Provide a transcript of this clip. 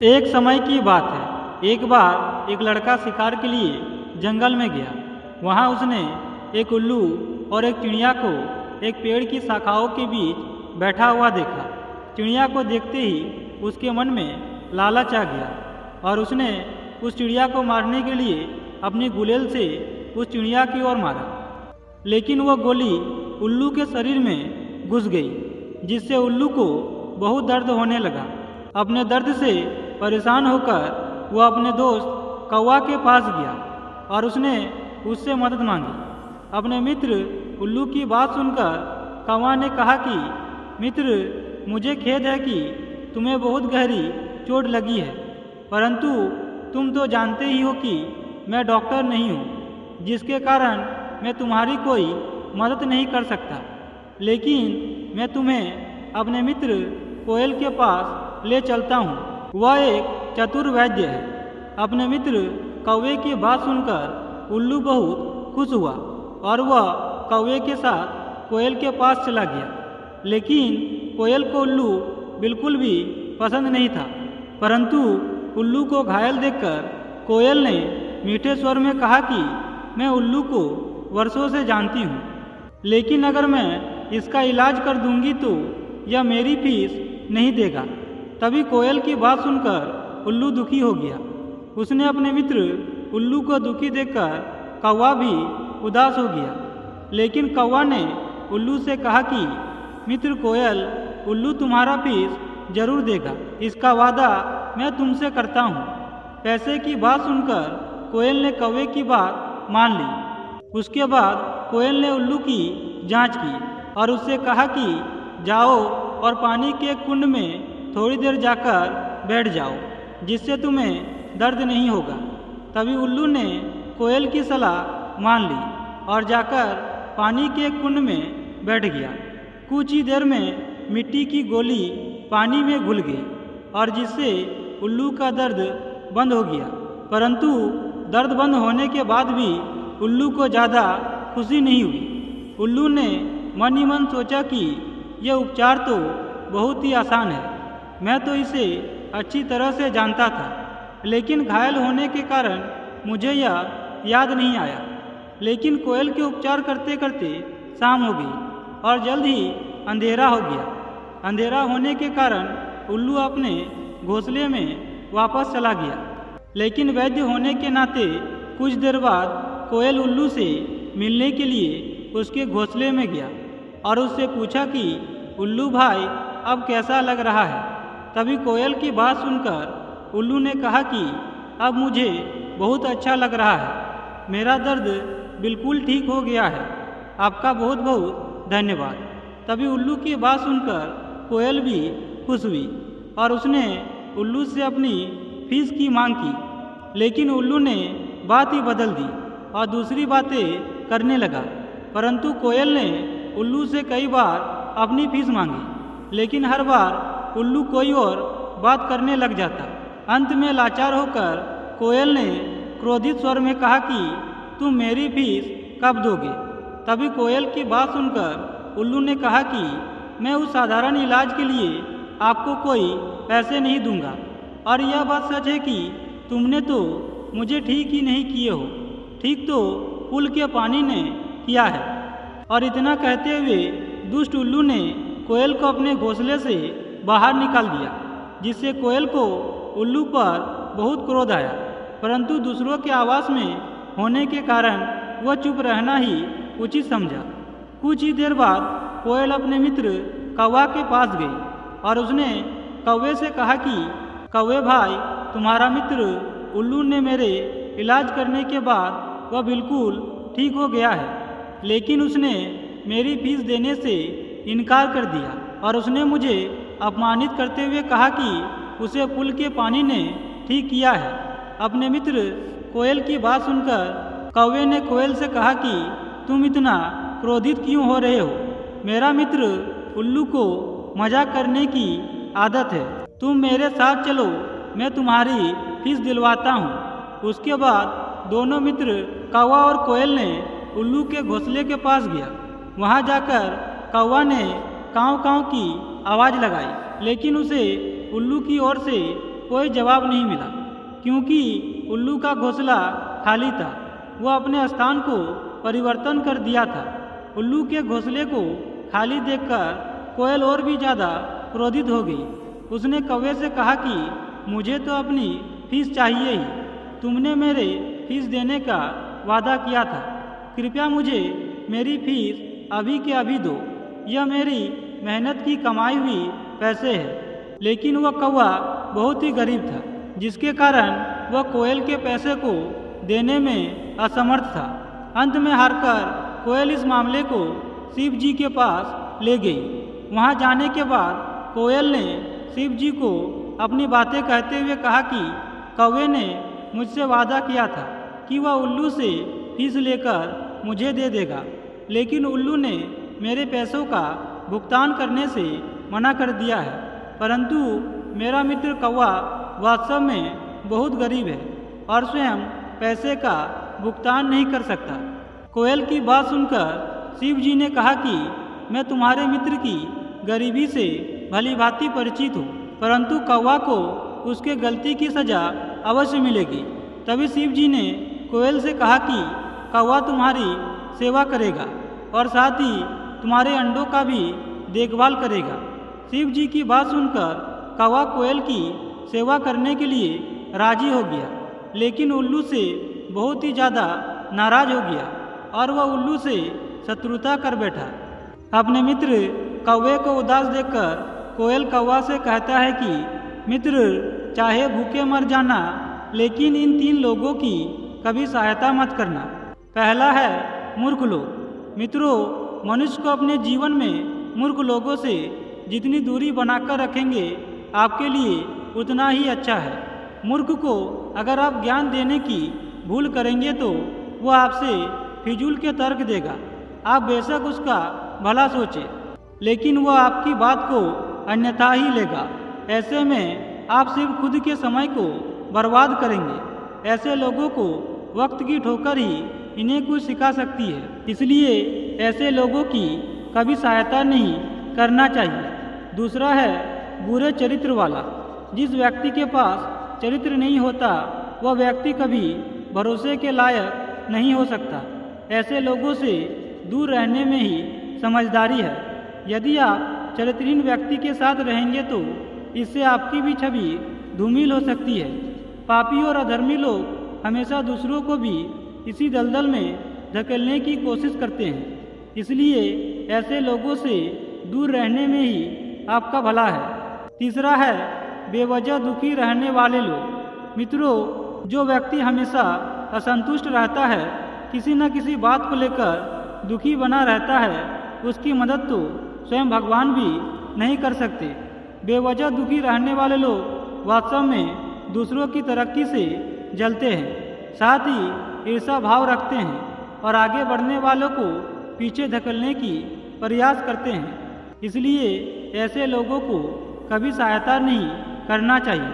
एक समय की बात है। एक बार एक लड़का शिकार के लिए जंगल में गया। वहाँ उसने एक उल्लू और एक चिड़िया को एक पेड़ की शाखाओं के बीच बैठा हुआ देखा। चिड़िया को देखते ही उसके मन में लालच आ गया और उसने उस चिड़िया को मारने के लिए अपनी गुलेल से उस चिड़िया की ओर मारा, लेकिन वह गोली उल्लू के शरीर में घुस गई, जिससे उल्लू को बहुत दर्द होने लगा। अपने दर्द से परेशान होकर वह अपने दोस्त कौवा के पास गया और उसने उससे मदद मांगी। अपने मित्र उल्लू की बात सुनकर कौवा ने कहा कि मित्र, मुझे खेद है कि तुम्हें बहुत गहरी चोट लगी है, परंतु तुम तो जानते ही हो कि मैं डॉक्टर नहीं हूँ, जिसके कारण मैं तुम्हारी कोई मदद नहीं कर सकता। लेकिन मैं तुम्हें अपने मित्र कोयल के पास ले चलता हूँ। वह एक चतुर वैद्य है। अपने मित्र कौवे की बात सुनकर उल्लू बहुत खुश हुआ और वह कौवे के साथ कोयल के पास चला गया। लेकिन कोयल को उल्लू बिल्कुल भी पसंद नहीं था, परंतु उल्लू को घायल देखकर कोयल ने मीठे स्वर में कहा कि मैं उल्लू को वर्षों से जानती हूँ, लेकिन अगर मैं इसका इलाज कर दूंगी तो यह मेरी फीस नहीं देगा। तभी कोयल की बात सुनकर उल्लू दुखी हो गया। उसने अपने मित्र उल्लू को दुखी देखकर कौवा भी उदास हो गया। लेकिन कौवा ने उल्लू से कहा कि मित्र कोयल, उल्लू तुम्हारा फीस जरूर देगा, इसका वादा मैं तुमसे करता हूँ। पैसे की बात सुनकर कोयल ने कौवे की बात मान ली। उसके बाद कोयल ने उल्लू की जांच की और उससे कहा कि जाओ और पानी के कुंड में थोड़ी देर जाकर बैठ जाओ, जिससे तुम्हें दर्द नहीं होगा। तभी उल्लू ने कोयल की सलाह मान ली और जाकर पानी के कुंड में बैठ गया। कुछ ही देर में मिट्टी की गोली पानी में घुल गई और जिससे उल्लू का दर्द बंद हो गया। परंतु दर्द बंद होने के बाद भी उल्लू को ज़्यादा खुशी नहीं हुई। उल्लू ने मन ही मन सोचा कि यह उपचार तो बहुत ही आसान है, मैं तो इसे अच्छी तरह से जानता था, लेकिन घायल होने के कारण मुझे यह याद नहीं आया। लेकिन कोयल के उपचार करते करते शाम हो गई और जल्द ही अंधेरा हो गया। अंधेरा होने के कारण उल्लू अपने घोंसले में वापस चला गया। लेकिन वैद्य होने के नाते कुछ देर बाद कोयल उल्लू से मिलने के लिए उसके घोंसले में गया और उससे पूछा कि उल्लू भाई, अब कैसा लग रहा है? तभी कोयल की बात सुनकर उल्लू ने कहा कि अब मुझे बहुत अच्छा लग रहा है, मेरा दर्द बिल्कुल ठीक हो गया है, आपका बहुत बहुत धन्यवाद। तभी उल्लू की बात सुनकर कोयल भी खुश हुई और उसने उल्लू से अपनी फीस की मांग की। लेकिन उल्लू ने बात ही बदल दी और दूसरी बातें करने लगा। परंतु कोयल ने उल्लू से कई बार अपनी फीस मांगी, लेकिन हर बार उल्लू कोई और बात करने लग जाता। अंत में लाचार होकर कोयल ने क्रोधित स्वर में कहा कि तुम मेरी फीस कब दोगे? तभी कोयल की बात सुनकर उल्लू ने कहा कि मैं उस साधारण इलाज के लिए आपको कोई पैसे नहीं दूंगा, और यह बात सच है कि तुमने तो मुझे ठीक ही नहीं किए हो, ठीक तो पुल के पानी ने किया है। और इतना कहते हुए दुष्ट उल्लू ने कोयल को अपने घोंसले से बाहर निकाल दिया, जिससे कोयल को उल्लू पर बहुत क्रोध आया। परंतु दूसरों के आवास में होने के कारण वह चुप रहना ही उचित समझा। कुछ ही देर बाद कोयल अपने मित्र कौवा के पास गई और उसने कौवे से कहा कि कौवे भाई, तुम्हारा मित्र उल्लू ने मेरे इलाज करने के बाद वह बिल्कुल ठीक हो गया है, लेकिन उसने मेरी फीस देने से इनकार कर दिया और उसने मुझे अपमानित करते हुए कहा कि उसे पुल के पानी ने ठीक किया है। अपने मित्र कोयल की बात सुनकर कौवे ने कोयल से कहा कि तुम इतना क्रोधित क्यों हो रहे हो? मेरा मित्र उल्लू को मजाक करने की आदत है, तुम मेरे साथ चलो, मैं तुम्हारी फीस दिलवाता हूँ। उसके बाद दोनों मित्र कौवा और कोयल ने उल्लू के घोंसले के पास गया। वहाँ जाकर कौवा ने काँव काँव की आवाज़ लगाई, लेकिन उसे उल्लू की ओर से कोई जवाब नहीं मिला, क्योंकि उल्लू का घोंसला खाली था। वह अपने स्थान को परिवर्तन कर दिया था। उल्लू के घोंसले को खाली देखकर कोयल और भी ज़्यादा क्रोधित हो गई। उसने कौवे से कहा कि मुझे तो अपनी फीस चाहिए ही। तुमने मेरे फीस देने का वादा किया था। कृपया मुझे मेरी फीस अभी के अभी दो। यह मेरी मेहनत की कमाई हुई पैसे है। लेकिन वह कौवा बहुत ही गरीब था, जिसके कारण वह कोयल के पैसे को देने में असमर्थ था। अंत में हारकर कोयल इस मामले को शिव जी के पास ले गई। वहाँ जाने के बाद कोयल ने शिव जी को अपनी बातें कहते हुए कहा कि कौवे ने मुझसे वादा किया था कि वह उल्लू से फीस लेकर मुझे दे देगा, लेकिन उल्लू ने मेरे पैसों का भुगतान करने से मना कर दिया है। परंतु मेरा मित्र कौवा वास्तव में बहुत गरीब है और स्वयं पैसे का भुगतान नहीं कर सकता। कोयल की बात सुनकर शिव जी ने कहा कि मैं तुम्हारे मित्र की गरीबी से भली भांति परिचित हूँ, परंतु कौवा को उसके गलती की सजा अवश्य मिलेगी। तभी शिव जी ने कोयल से कहा कि कौवा तुम्हारी सेवा करेगा और साथ ही तुम्हारे अंडों का भी देखभाल करेगा। शिव जी की बात सुनकर कौवा कोयल की सेवा करने के लिए राजी हो गया, लेकिन उल्लू से बहुत ही ज़्यादा नाराज हो गया और वह उल्लू से शत्रुता कर बैठा। अपने मित्र कौवे को उदास देखकर कोयल कौवा से कहता है कि मित्र, चाहे भूखे मर जाना, लेकिन इन 3 लोगों की कभी सहायता मत करना। पहला है मूर्ख लोग। मित्रों, मनुष्य को अपने जीवन में मूर्ख लोगों से जितनी दूरी बनाकर रखेंगे आपके लिए उतना ही अच्छा है। मूर्ख को अगर आप ज्ञान देने की भूल करेंगे तो वह आपसे फिजूल के तर्क देगा। आप बेशक उसका भला सोचें, लेकिन वह आपकी बात को अन्यथा ही लेगा। ऐसे में आप सिर्फ खुद के समय को बर्बाद करेंगे। ऐसे लोगों को वक्त की ठोकर ही इन्हें कुछ सिखा सकती है, इसलिए ऐसे लोगों की कभी सहायता नहीं करना चाहिए। दूसरा है बुरे चरित्र वाला। जिस व्यक्ति के पास चरित्र नहीं होता वह व्यक्ति कभी भरोसे के लायक नहीं हो सकता। ऐसे लोगों से दूर रहने में ही समझदारी है। यदि आप चरित्रहीन व्यक्ति के साथ रहेंगे तो इससे आपकी भी छवि धूमिल हो सकती है। पापी और अधर्मी लोग हमेशा दूसरों को भी इसी दलदल में धकेलने की कोशिश करते हैं, इसलिए ऐसे लोगों से दूर रहने में ही आपका भला है। तीसरा है बेवजह दुखी रहने वाले लोग। मित्रों, जो व्यक्ति हमेशा असंतुष्ट रहता है, किसी न किसी बात को लेकर दुखी बना रहता है, उसकी मदद तो स्वयं भगवान भी नहीं कर सकते। बेवजह दुखी रहने वाले लोग वास्तव में दूसरों की तरक्की से जलते हैं, साथ ही ईर्ष्या भाव रखते हैं और आगे बढ़ने वालों को पीछे धकेलने की प्रयास करते हैं। इसलिए ऐसे लोगों को कभी सहायता नहीं करना चाहिए।